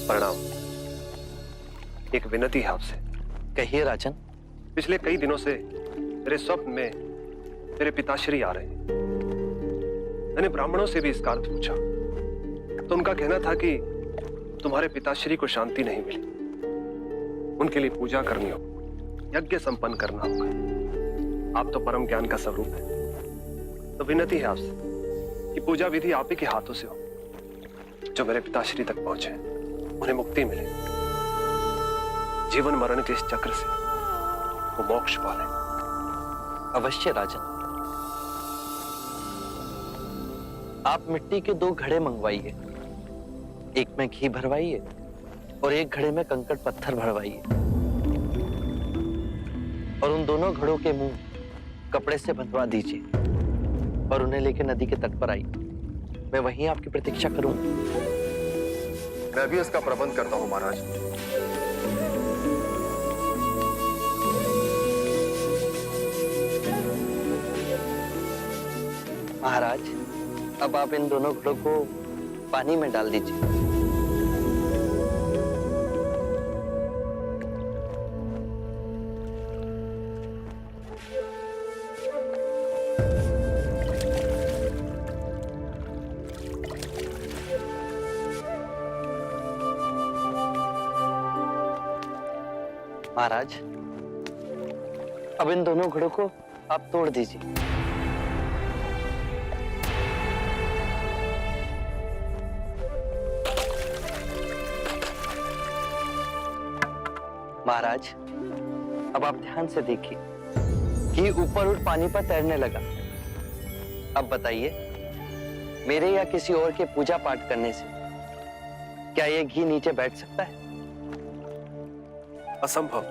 प्रणाम। एक विनती है आपसे। कहिए राजन। पिछले कई दिनों से मेरे स्वप्न में मेरे पिताश्री आ रहे हैं। मैंने ब्राह्मणों से भी इसका अर्थ पूछा तो उनका कहना था कि तुम्हारे पिताश्री को शांति नहीं मिली, उनके लिए पूजा करनी होगी, यज्ञ संपन्न करना होगा। आप तो परम ज्ञान का स्वरूप है, तो विनती है आपसे कि पूजा विधि आप ही के हाथों से हो। जो मेरे पिताश्री तक पहुंचे उन्हें मुक्ति मिले, जीवन मरण के इस चक्र से वो मोक्ष पाले। अवश्य राजन। आप मिट्टी के 2 घड़े मंगवाइए, एक में घी भरवाइए और एक घड़े में कंकड़ पत्थर भरवाइए, और उन दोनों घड़ों के मुंह कपड़े से बंधवा दीजिए और उन्हें लेकर नदी के तट पर आइए। मैं वहीं आपकी प्रतीक्षा करूंगा। मैं भी इसका प्रबंध करता हूं महाराज। महाराज, अब आप इन दोनों घड़ों को पानी में डाल दीजिए। महाराज, अब इन दोनों घड़ों को आप तोड़ दीजिए। महाराज, अब आप ध्यान से देखिए कि ऊपर उठ पानी पर तैरने लगा। अब बताइए, मेरे या किसी और के पूजा पाठ करने से क्या ये घी नीचे बैठ सकता है? असंभव।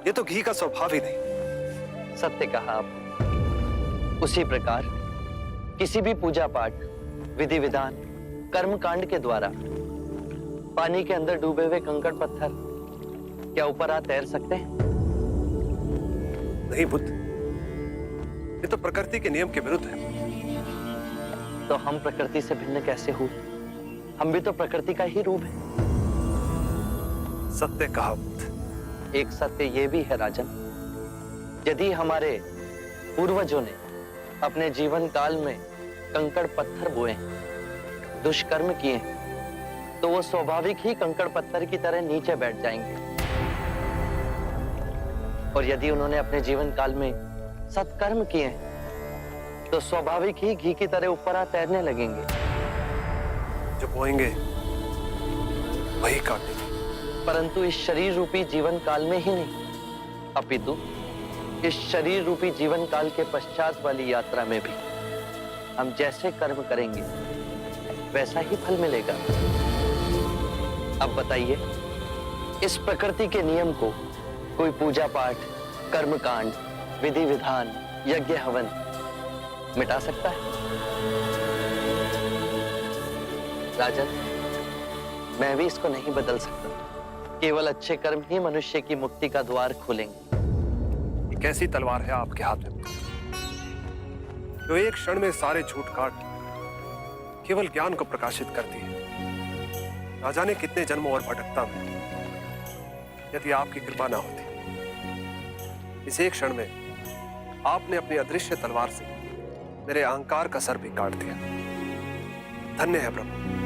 ये तो घी का स्वभाव ही नहीं। सत्य कहा आप। उसी प्रकार किसी भी पूजा पाठ, विधि विधान, कर्म कांड के द्वारा पानी के अंदर डूबे हुए कंकड़ पत्थर क्या ऊपर आ तैर सकते हैं? नहीं बुद्ध, ये तो प्रकृति के नियम के विरुद्ध है। तो हम प्रकृति से भिन्न कैसे हुए? हम भी तो प्रकृति का ही रूप है। सत्य कहा बुद्ध। एक सत्य ये भी है राजन, यदि हमारे पूर्वजों ने अपने जीवन काल में कंकड़ पत्थर बोए, दुष्कर्म किए, तो वो स्वाभाविक ही कंकड़ पत्थर की तरह नीचे बैठ जाएंगे। और यदि उन्होंने अपने जीवन काल में सत्कर्म किए तो स्वाभाविक ही घी की तरह ऊपर आ तैरने लगेंगे। जो बोएंगे वही काटेंगे। परंतु इस शरीर रूपी जीवन काल में ही नहीं, अपितु इस शरीर रूपी जीवन काल के पश्चात वाली यात्रा में भी हम जैसे कर्म करेंगे वैसा ही फल मिलेगा। अब बताइए, इस प्रकृति के नियम को कोई पूजा पाठ, कर्म कांड, विधि विधान, यज्ञ हवन मिटा सकता है? राजन, मैं भी इसको नहीं बदल सकता। केवल अच्छे कर्म ही मनुष्य की मुक्ति का द्वार खोलेंगे। ये कैसी तलवार है आपके हाथ में जो एक क्षण में सारे झूठ काट केवल ज्ञान को प्रकाशित करती है? ना जाने कितने जन्मों और भटकता में यदि आपकी कृपा ना होती। इस एक क्षण में आपने अपनी अदृश्य तलवार से मेरे अहंकार का सर भी काट दिया। धन्य है प्रभु।